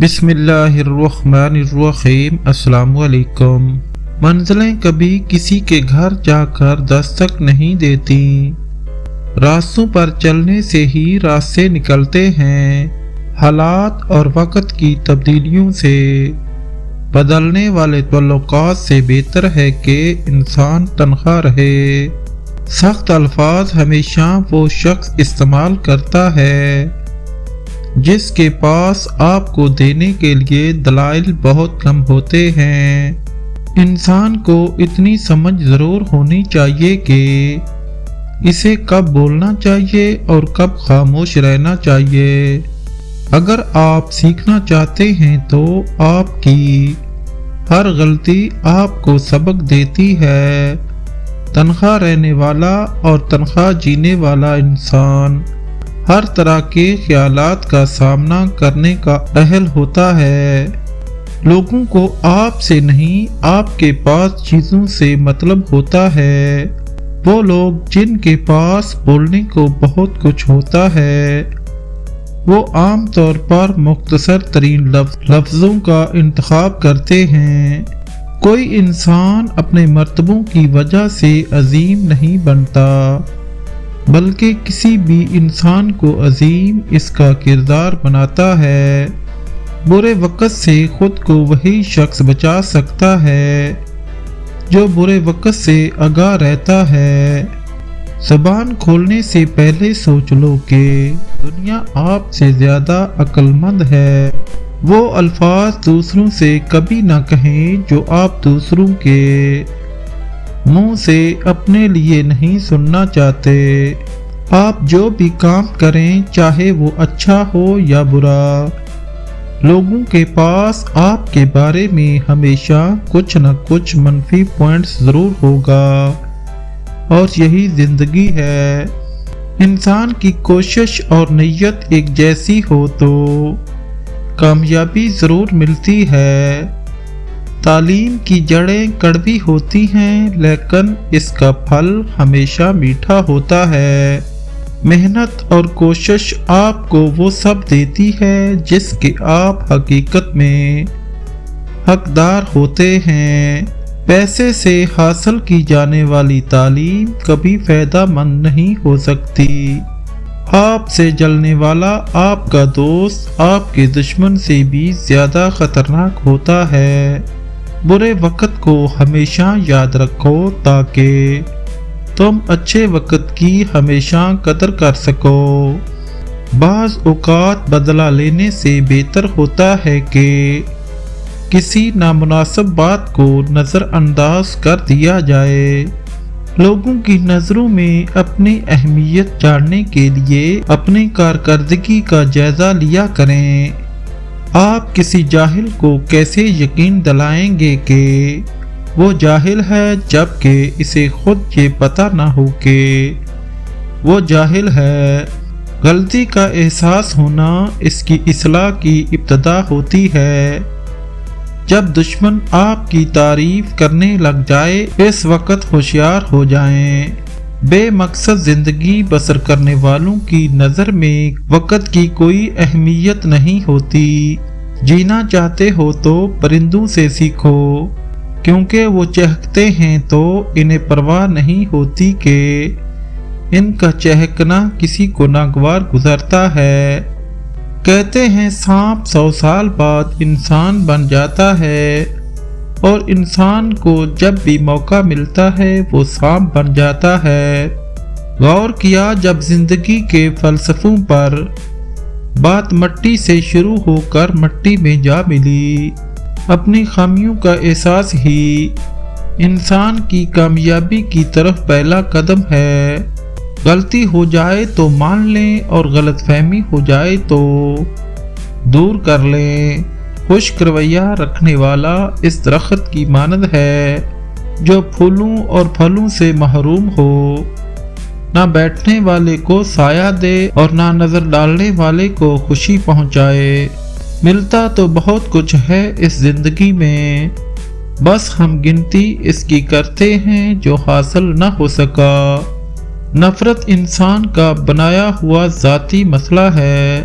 بسم اللہ الرحمن الرحیم۔ السلام علیکم۔ منزلیں کبھی کسی کے گھر جا کر دستک نہیں دیتی، راستوں پر چلنے سے ہی راستے نکلتے ہیں۔ حالات اور وقت کی تبدیلیوں سے بدلنے والے تعلقات سے بہتر ہے کہ انسان تنہا رہے۔ سخت الفاظ ہمیشہ وہ شخص استعمال کرتا ہے جس کے پاس آپ کو دینے کے لیے دلائل بہت کم ہوتے ہیں۔ انسان کو اتنی سمجھ ضرور ہونی چاہیے کہ اسے کب بولنا چاہیے اور کب خاموش رہنا چاہیے۔ اگر آپ سیکھنا چاہتے ہیں تو آپ کی ہر غلطی آپ کو سبق دیتی ہے۔ تنہا رہنے والا اور تنہا جینے والا انسان ہر طرح کے خیالات کا سامنا کرنے کا اہل ہوتا ہے۔ لوگوں کو آپ سے نہیں، آپ کے پاس چیزوں سے مطلب ہوتا ہے۔ وہ لوگ جن کے پاس بولنے کو بہت کچھ ہوتا ہے، وہ عام طور پر مختصر ترین لفظوں کا انتخاب کرتے ہیں۔ کوئی انسان اپنے مرتبوں کی وجہ سے عظیم نہیں بنتا، بلکہ کسی بھی انسان کو عظیم اس کا کردار بناتا ہے۔ برے وقت سے خود کو وہی شخص بچا سکتا ہے جو برے وقت سے آگاہ رہتا ہے۔ زبان کھولنے سے پہلے سوچ لو کہ دنیا آپ سے زیادہ عقل مند ہے۔ وہ الفاظ دوسروں سے کبھی نہ کہیں جو آپ دوسروں کے منہ سے اپنے لیے نہیں سننا چاہتے۔ آپ جو بھی کام کریں، چاہے وہ اچھا ہو یا برا، لوگوں کے پاس آپ کے بارے میں ہمیشہ کچھ نہ کچھ منفی پوائنٹس ضرور ہوگا، اور یہی زندگی ہے۔ انسان کی کوشش اور نیت ایک جیسی ہو تو کامیابی ضرور ملتی ہے۔ تعلیم کی جڑیں کڑوی ہوتی ہیں، لیکن اس کا پھل ہمیشہ میٹھا ہوتا ہے۔ محنت اور کوشش آپ کو وہ سب دیتی ہے جس کے آپ حقیقت میں حقدار ہوتے ہیں۔ پیسے سے حاصل کی جانے والی تعلیم کبھی فائدہ مند نہیں ہو سکتی۔ آپ سے جلنے والا آپ کا دوست آپ کے دشمن سے بھی زیادہ خطرناک ہوتا ہے۔ برے وقت کو ہمیشہ یاد رکھو تاکہ تم اچھے وقت کی ہمیشہ قدر کر سکو۔ بعض اوقات بدلہ لینے سے بہتر ہوتا ہے کہ کسی نامناسب بات کو نظر انداز کر دیا جائے۔ لوگوں کی نظروں میں اپنی اہمیت جاننے کے لیے اپنی کارکردگی کا جائزہ لیا کریں۔ آپ کسی جاہل کو کیسے یقین دلائیں گے کہ وہ جاہل ہے جبکہ اسے خود یہ پتہ نہ ہو کہ وہ جاہل ہے۔ غلطی کا احساس ہونا اس کی اصلاح کی ابتدا ہوتی ہے۔ جب دشمن آپ کی تعریف کرنے لگ جائے، اس وقت ہوشیار ہو جائیں۔ بے مقصد زندگی بسر کرنے والوں کی نظر میں وقت کی کوئی اہمیت نہیں ہوتی۔ جینا چاہتے ہو تو پرندوں سے سیکھو، کیونکہ وہ چہکتے ہیں تو انہیں پرواہ نہیں ہوتی کہ ان کا چہکنا کسی کو ناگوار گزرتا ہے۔ کہتے ہیں سانپ 100 سال بعد انسان بن جاتا ہے، اور انسان کو جب بھی موقع ملتا ہے وہ سانپ بن جاتا ہے۔ غور کیا جب زندگی کے فلسفوں پر بات مٹی سے شروع ہو کر مٹی میں جا ملی۔ اپنی خامیوں کا احساس ہی انسان کی کامیابی کی طرف پہلا قدم ہے۔ غلطی ہو جائے تو مان لیں اور غلط فہمی ہو جائے تو دور کر لیں۔ خشک رویہ رکھنے والا اس درخت کی مانند ہے جو پھولوں اور پھلوں سے محروم ہو، نہ بیٹھنے والے کو سایہ دے اور نہ نظر ڈالنے والے کو خوشی پہنچائے۔ ملتا تو بہت کچھ ہے اس زندگی میں، بس ہم گنتی اس کی کرتے ہیں جو حاصل نہ ہو سکا۔ نفرت انسان کا بنایا ہوا ذاتی مسئلہ ہے،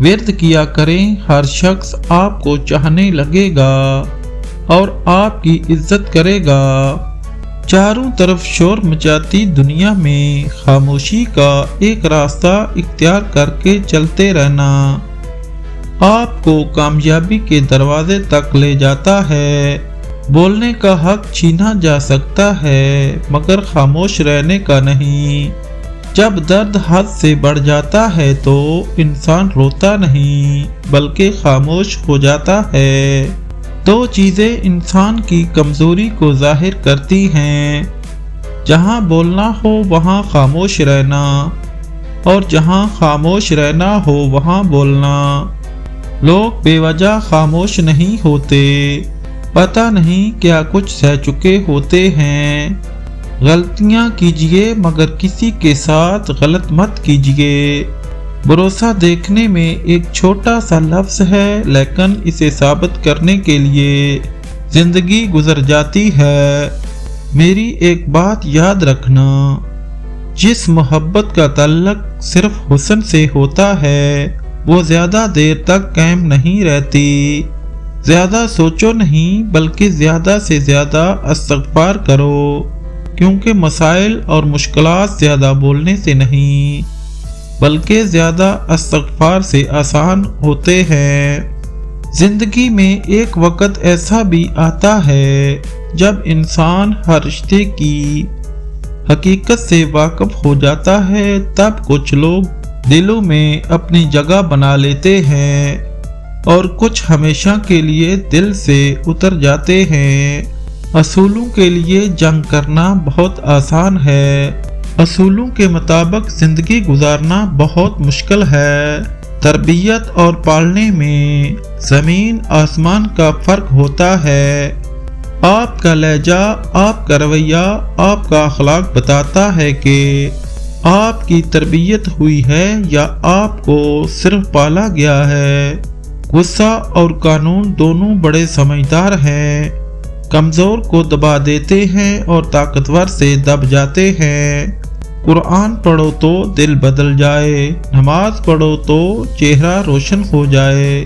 ورد کیا کریں، ہر شخص آپ کو چاہنے لگے گا اور آپ کی عزت کرے گا۔ چاروں طرف شور مچاتی دنیا میں خاموشی کا ایک راستہ اختیار کر کے چلتے رہنا آپ کو کامیابی کے دروازے تک لے جاتا ہے۔ بولنے کا حق چھینا جا سکتا ہے مگر خاموش رہنے کا نہیں۔ جب درد حد سے بڑھ جاتا ہے تو انسان روتا نہیں بلکہ خاموش ہو جاتا ہے۔ دو چیزیں انسان کی کمزوری کو ظاہر کرتی ہیں، جہاں بولنا ہو وہاں خاموش رہنا اور جہاں خاموش رہنا ہو وہاں بولنا۔ لوگ بے وجہ خاموش نہیں ہوتے، پتہ نہیں کیا کچھ سہ چکے ہوتے ہیں۔ غلطیاں کیجئے مگر کسی کے ساتھ غلط مت کیجئے۔ بھروسہ دیکھنے میں ایک چھوٹا سا لفظ ہے لیکن اسے ثابت کرنے کے لیے زندگی گزر جاتی ہے۔ میری ایک بات یاد رکھنا، جس محبت کا تعلق صرف حسن سے ہوتا ہے وہ زیادہ دیر تک قائم نہیں رہتی۔ زیادہ سوچو نہیں بلکہ زیادہ سے زیادہ استغفار کرو، کیونکہ مسائل اور مشکلات زیادہ بولنے سے نہیں بلکہ زیادہ استغفار سے آسان ہوتے ہیں۔ زندگی میں ایک وقت ایسا بھی آتا ہے جب انسان ہر رشتے کی حقیقت سے واقف ہو جاتا ہے، تب کچھ لوگ دلوں میں اپنی جگہ بنا لیتے ہیں اور کچھ ہمیشہ کے لیے دل سے اتر جاتے ہیں۔ اصولوں کے لیے جنگ کرنا بہت آسان ہے، اصولوں کے مطابق زندگی گزارنا بہت مشکل ہے۔ تربیت اور پالنے میں زمین آسمان کا فرق ہوتا ہے۔ آپ کا لہجہ، آپ کا رویہ، آپ کا اخلاق بتاتا ہے کہ آپ کی تربیت ہوئی ہے یا آپ کو صرف پالا گیا ہے۔ غصہ اور قانون دونوں بڑے سمجھدار ہیں، کمزور کو دبا دیتے ہیں اور طاقتور سے دب جاتے ہیں۔ قرآن پڑھو تو دل بدل جائے، نماز پڑھو تو چہرہ روشن ہو جائے۔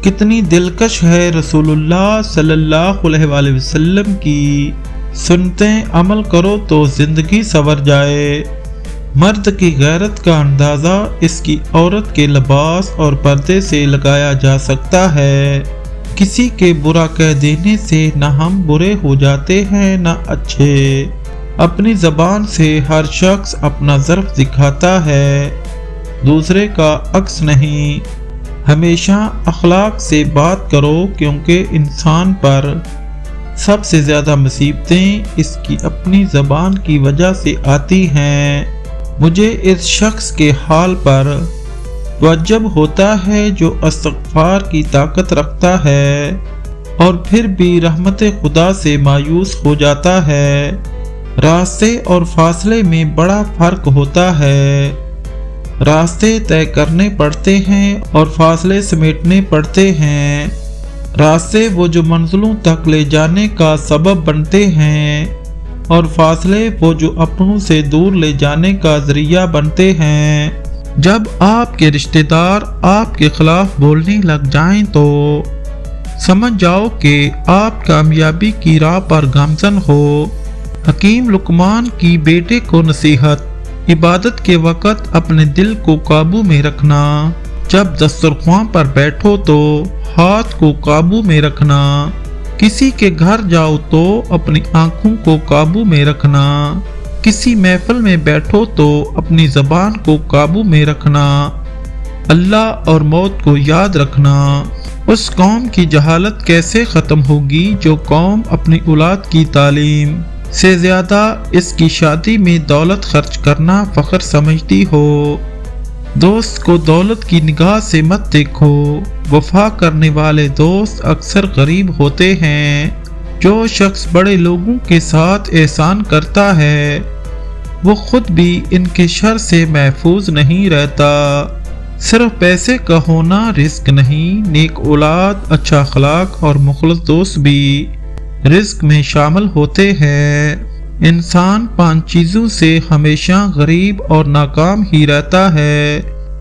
کتنی دلکش ہے رسول اللہ صلی اللہ علیہ وآلہ وسلم کی سنتیں عمل کرو تو زندگی سنور جائے۔ مرد کی غیرت کا اندازہ اس کی عورت کے لباس اور پردے سے لگایا جا سکتا ہے۔ کسی کے برا کہہ دینے سے نہ ہم برے ہو جاتے ہیں نہ اچھے۔ اپنی زبان سے ہر شخص اپنا ظرف دکھاتا ہے، دوسرے کا عکس نہیں۔ ہمیشہ اخلاق سے بات کرو کیونکہ انسان پر سب سے زیادہ مصیبتیں اس کی اپنی زبان کی وجہ سے آتی ہیں۔ مجھے اس شخص کے حال پر تعجب ہوتا ہے جو استغفار کی طاقت رکھتا ہے اور پھر بھی رحمت خدا سے مایوس ہو جاتا ہے۔ راستے اور فاصلے میں بڑا فرق ہوتا ہے۔ راستے طے کرنے پڑتے ہیں اور فاصلے سمیٹنے پڑتے ہیں۔ راستے وہ جو منزلوں تک لے جانے کا سبب بنتے ہیں اور فاصلے وہ جو اپنوں سے دور لے جانے کا ذریعہ بنتے ہیں۔ جب آپ کے رشتہ دار آپ کے خلاف بولنے لگ جائیں تو سمجھ جاؤ کہ آپ کامیابی کی راہ پر گامزن ہو۔ حکیم لقمان کی بیٹے کو نصیحت: عبادت کے وقت اپنے دل کو قابو میں رکھنا، جب دسترخوان پر بیٹھو تو ہاتھ کو قابو میں رکھنا، کسی کے گھر جاؤ تو اپنی آنکھوں کو قابو میں رکھنا، کسی محفل میں بیٹھو تو اپنی زبان کو قابو میں رکھنا، اللہ اور موت کو یاد رکھنا۔ اس قوم کی جہالت کیسے ختم ہوگی جو قوم اپنی اولاد کی تعلیم سے زیادہ اس کی شادی میں دولت خرچ کرنا فخر سمجھتی ہو۔ دوست کو دولت کی نگاہ سے مت دیکھو، وفا کرنے والے دوست اکثر غریب ہوتے ہیں۔ جو شخص بڑے لوگوں کے ساتھ احسان کرتا ہے وہ خود بھی ان کے شر سے محفوظ نہیں رہتا۔ صرف پیسے کا ہونا رزق نہیں، نیک اولاد، اچھا اخلاق اور مخلص دوست بھی رزق میں شامل ہوتے ہیں۔ انسان 5 چیزوں سے ہمیشہ غریب اور ناکام ہی رہتا ہے: